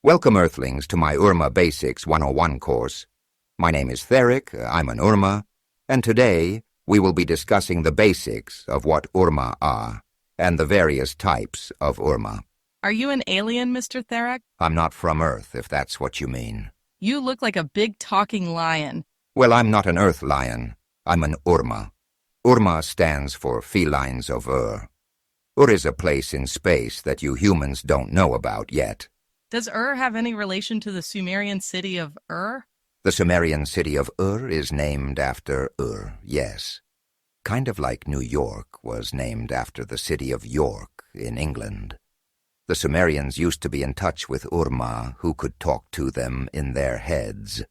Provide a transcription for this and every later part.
Welcome, Earthlings, to my Urmah Basics 101 course. My name is Theric, I'm an Urmah, and today we will be discussing the basics of what Urmah are, and the various types of Urmah. Are you an alien, Mr. Theric? I'm not from Earth, if that's what you mean. You look like a big talking lion. Well, I'm not an Earth lion, I'm an Urmah. Urmah stands for Felines of Ur. Ur is a place in space that you humans don't know about yet. Does Ur have any relation to the Sumerian city of Ur? The Sumerian city of Ur is named after Ur, yes. Kind of like New York was named after the city of York in England. The Sumerians used to be in touch with Urmah, who could talk to them in their heads.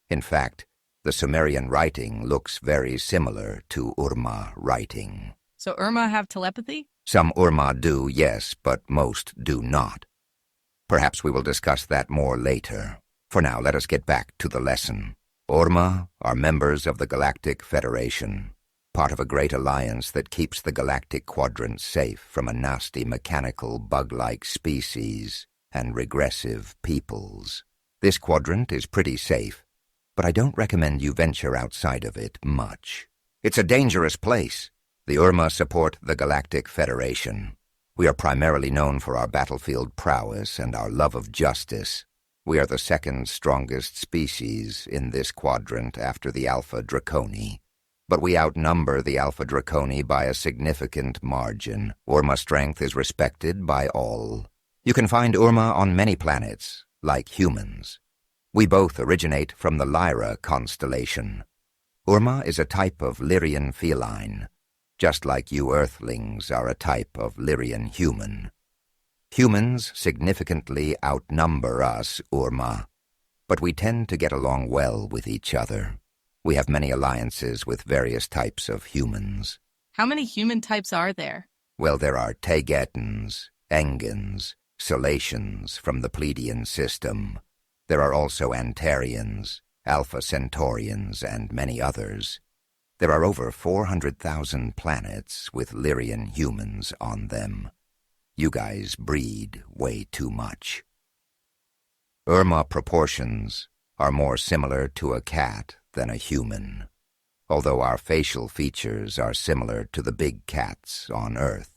In fact, the Sumerian writing looks very similar to Urmah writing. So Urmah have telepathy? Some Urmah do, yes, but most do not. Perhaps we will discuss that more later. For now, let us get back to the lesson. Urmah are members of the Galactic Federation, part of a great alliance that keeps the galactic quadrant safe from a nasty mechanical bug-like species and regressive peoples. This quadrant is pretty safe, but I don't recommend you venture outside of it much. It's a dangerous place. The Urmah support the Galactic Federation. We are primarily known for our battlefield prowess and our love of justice. We are the second strongest species in this quadrant after the Alpha Draconi. But we outnumber the Alpha Draconi by a significant margin. Urmah strength is respected by all. You can find Urmah on many planets, like humans. We both originate from the Lyra constellation. Urmah is a type of Lyrian feline, just like you Earthlings are a type of Lyrian human. Humans significantly outnumber us, Urmah, but we tend to get along well with each other. We have many alliances with various types of humans. How many human types are there? Well, there are Tagetans, Engans, Salacians from the Pleiadian system. There are also Antarians, Alpha Centaurians, and many others. There are over 400,000 planets with Lyrian humans on them. You guys breed way too much. Urmah proportions are more similar to a cat than a human, although our facial features are similar to the big cats on Earth.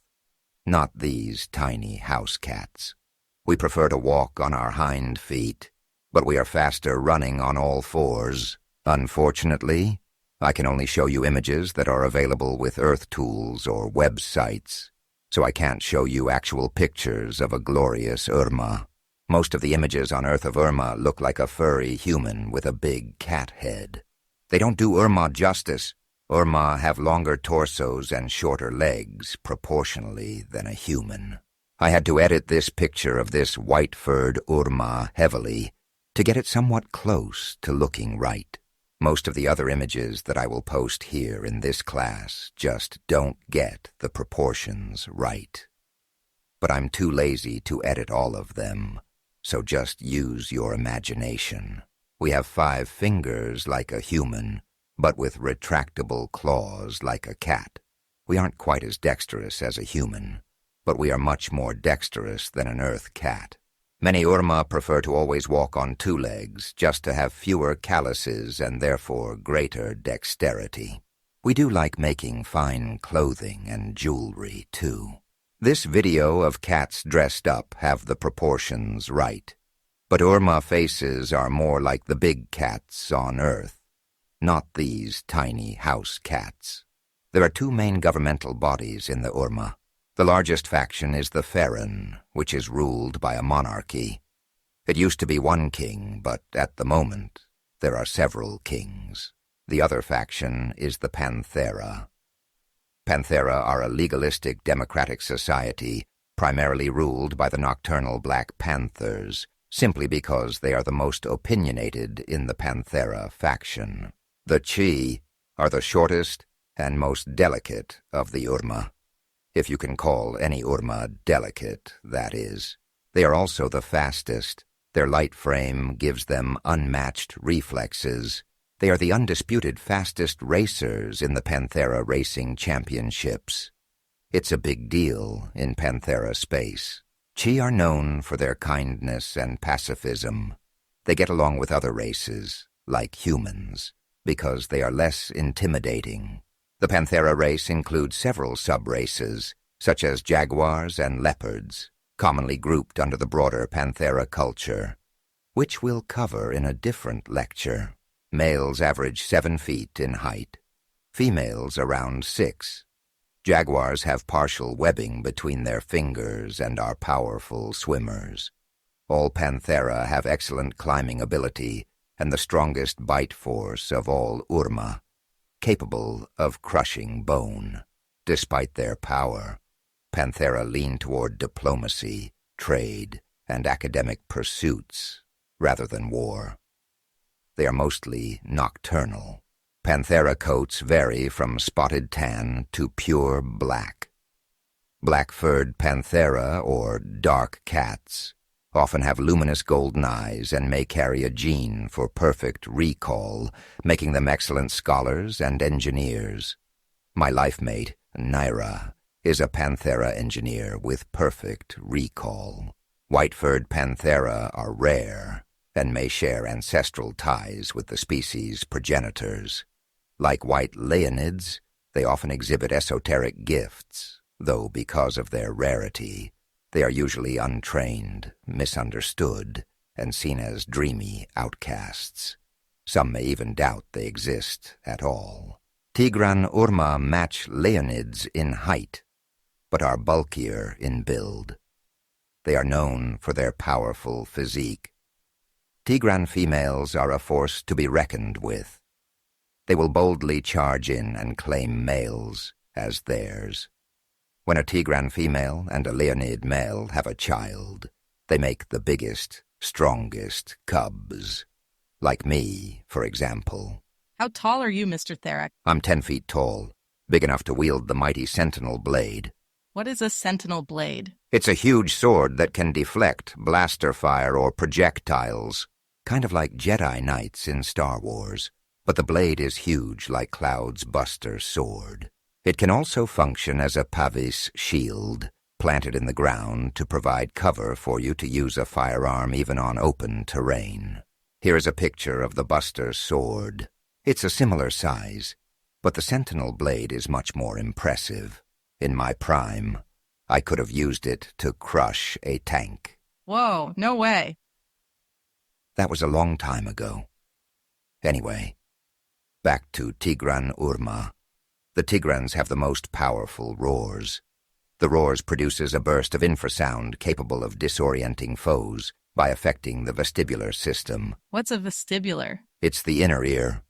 Not these tiny house cats. We prefer to walk on our hind feet, but we are faster running on all fours. Unfortunately, I can only show you images that are available with Earth tools or websites, so I can't show you actual pictures of a glorious Urmah. Most of the images on Earth of Urmah look like a furry human with a big cat head. They don't do Urmah justice. Urmah have longer torsos and shorter legs proportionally than a human. I had to edit this picture of this white-furred Urmah heavily to get it somewhat close to looking right. Most of the other images that I will post here in this class just don't get the proportions right. But I'm too lazy to edit all of them, so just use your imagination. We have 5 fingers like a human, but with retractable claws like a cat. We aren't quite as dexterous as a human, but we are much more dexterous than an Earth cat. Many Urmah prefer to always walk on 2 legs, just to have fewer calluses and therefore greater dexterity. We do like making fine clothing and jewelry, too. This video of cats dressed up have the proportions right, but Urmah faces are more like the big cats on Earth, not these tiny house cats. There are 2 main governmental bodies in the Urmah. The largest faction is the Feline, which is ruled by a monarchy. It used to be 1 king, but at the moment, there are several kings. The other faction is the Panthera. Panthera are a legalistic democratic society, primarily ruled by the nocturnal Black Panthers, simply because they are the most opinionated in the Panthera faction. The Chi are the shortest and most delicate of the Urmah. If you can call any Urmah delicate, that is. They are also the fastest. Their light frame gives them unmatched reflexes. They are the undisputed fastest racers in the Panthera Racing Championships. It's a big deal in Panthera space. Chi are known for their kindness and pacifism. They get along with other races, like humans, because they are less intimidating. The Panthera race includes several sub-races, such as jaguars and leopards, commonly grouped under the broader Panthera culture, which we'll cover in a different lecture. Males average 7 feet in height, females around 6. Jaguars have partial webbing between their fingers and are powerful swimmers. All Panthera have excellent climbing ability and the strongest bite force of all Urmah, capable of crushing bone. Despite their power, Panthera lean toward diplomacy, trade, and academic pursuits rather than war. They are mostly nocturnal. Panthera coats vary from spotted tan to pure black. Black-furred Panthera, or dark cats, often have luminous golden eyes and may carry a gene for perfect recall, making them excellent scholars and engineers. My life mate, Naira, is a Panthera engineer with perfect recall. White-furred Panthera are rare and may share ancestral ties with the species' progenitors. Like white Leonids, they often exhibit esoteric gifts, though because of their rarity, they are usually untrained, misunderstood, and seen as dreamy outcasts. Some may even doubt they exist at all. Tigran Urmah match Leonids in height, but are bulkier in build. They are known for their powerful physique. Tigran females are a force to be reckoned with. They will boldly charge in and claim males as theirs. When a Tigran female and a Leonid male have a child, they make the biggest, strongest cubs. Like me, for example. How tall are you, Mr. Theric? I'm 10 feet tall, big enough to wield the mighty sentinel blade. What is a sentinel blade? It's a huge sword that can deflect blaster fire or projectiles, kind of like Jedi Knights in Star Wars. But the blade is huge like Cloud's Buster sword. It can also function as a Pavis shield, planted in the ground to provide cover for you to use a firearm even on open terrain. Here is a picture of the Buster sword. It's a similar size, but the Sentinel blade is much more impressive. In my prime, I could have used it to crush a tank. Whoa, no way. That was a long time ago. Anyway, back to Tigran Urmah. The Tigrans have the most powerful roars. The roars produces a burst of infrasound capable of disorienting foes by affecting the vestibular system. What's a vestibular? It's the inner ear.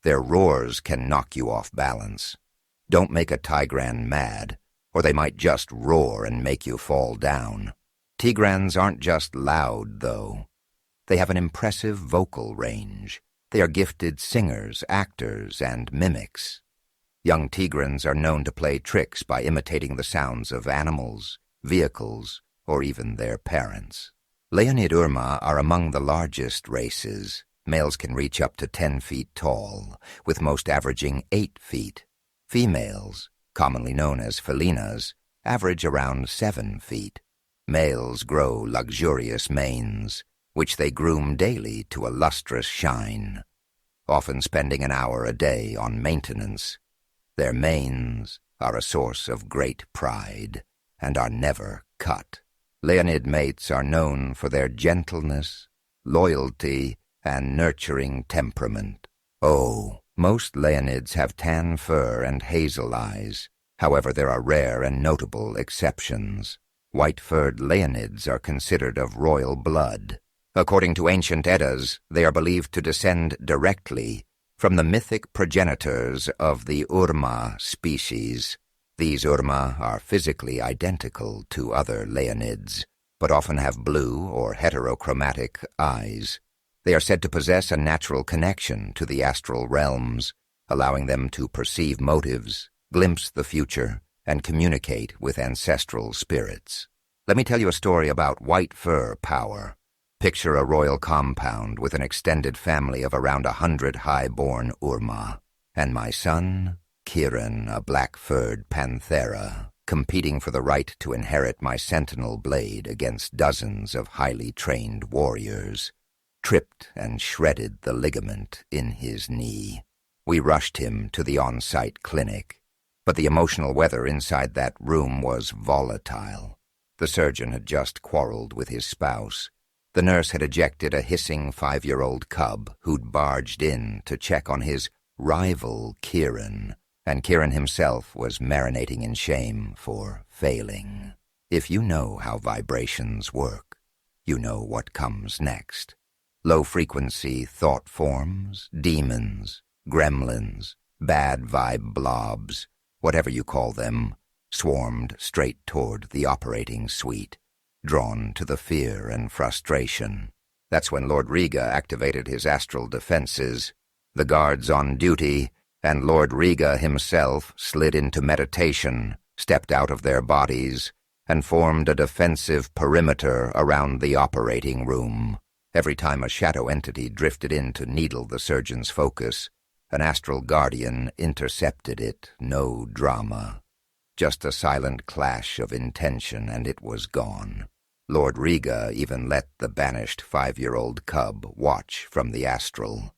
Their roars can knock you off balance. Don't make a Tigran mad, or they might just roar and make you fall down. Tigrans aren't just loud, though. They have an impressive vocal range. They are gifted singers, actors, and mimics. Young Tigrans are known to play tricks by imitating the sounds of animals, vehicles, or even their parents. Leonid Urmah are among the largest races. Males can reach up to 10 feet tall, with most averaging 8 feet. Females, commonly known as Felines, average around 7 feet. Males grow luxurious manes, which they groom daily to a lustrous shine, often spending an hour a day on maintenance. Their manes are a source of great pride and are never cut. Leonid mates are known for their gentleness, loyalty, and nurturing temperament. Oh, most Leonids have tan fur and hazel eyes. However, there are rare and notable exceptions. White-furred Leonids are considered of royal blood. According to ancient Eddas, they are believed to descend directly from the mythic progenitors of the Urmah species. These Urmah are physically identical to other Leonids, but often have blue or heterochromatic eyes. They are said to possess a natural connection to the astral realms, allowing them to perceive motives, glimpse the future, and communicate with ancestral spirits. Let me tell you a story about white fur power. Picture a royal compound with an extended family of around 100 high-born Urmah, and my son, Kiran, a black-furred Panthera, competing for the right to inherit my sentinel blade against dozens of highly trained warriors, tripped and shredded the ligament in his knee. We rushed him to the on-site clinic, but the emotional weather inside that room was volatile. The surgeon had just quarreled with his spouse. The nurse had ejected a hissing 5-year-old cub who'd barged in to check on his rival Kieran, and Kieran himself was marinating in shame for failing. If you know how vibrations work, you know what comes next. Low-frequency thought forms, demons, gremlins, bad vibe blobs, whatever you call them, swarmed straight toward the operating suite, drawn to the fear and frustration. That's when Lord Riga activated his astral defenses. The guards on duty and Lord Riga himself slid into meditation, stepped out of their bodies, and formed a defensive perimeter around the operating room. Every time a shadow entity drifted in to needle the surgeon's focus, an astral guardian intercepted it. No drama. Just a silent clash of intention, and it was gone. Lord Riga even let the banished 5-year-old cub watch from the astral,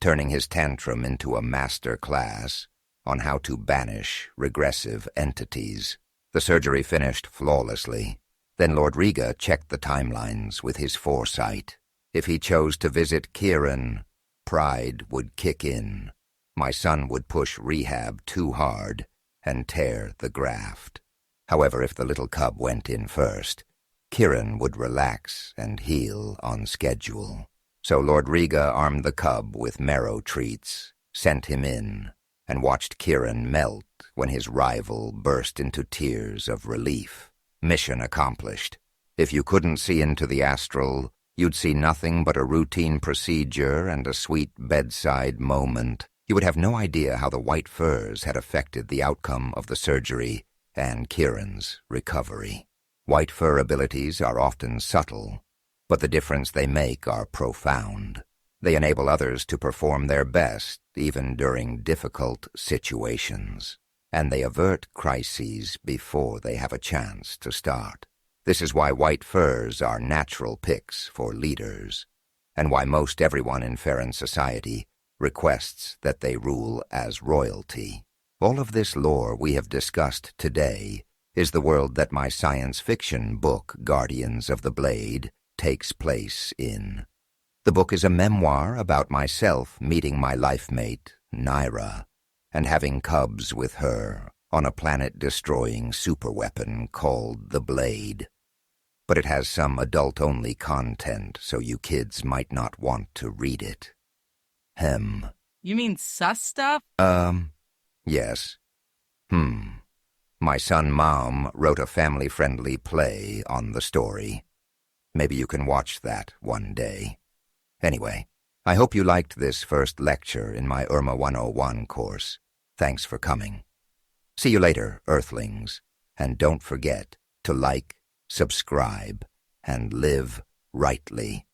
turning his tantrum into a master class on how to banish regressive entities. The surgery finished flawlessly. Then Lord Riga checked the timelines with his foresight. If he chose to visit Kieran, pride would kick in. My son would push rehab too hard and tear the graft. However, if the little cub went in first, Kieran would relax and heal on schedule. So Lord Riga armed the cub with marrow treats, sent him in, and watched Kieran melt when his rival burst into tears of relief. Mission accomplished. If you couldn't see into the astral, you'd see nothing but a routine procedure and a sweet bedside moment. You would have no idea how the white furs had affected the outcome of the surgery and Kieran's recovery. White fur abilities are often subtle, but the difference they make are profound. They enable others to perform their best, even during difficult situations, and they avert crises before they have a chance to start. This is why white furs are natural picks for leaders, and why most everyone in Feline society requests that they rule as royalty. All of this lore we have discussed today is the world that my science fiction book, Guardians of the Blade, takes place in. The book is a memoir about myself meeting my life mate, Naira, and having cubs with her on a planet-destroying superweapon called the Blade. But it has some adult-only content, so you kids might not want to read it. You mean sus stuff? Yes. My son Mom wrote a family-friendly play on the story. Maybe you can watch that one day. Anyway, I hope you liked this first lecture in my Urmah 101 course. Thanks for coming. See you later, Earthlings, and don't forget to like, subscribe, and live rightly.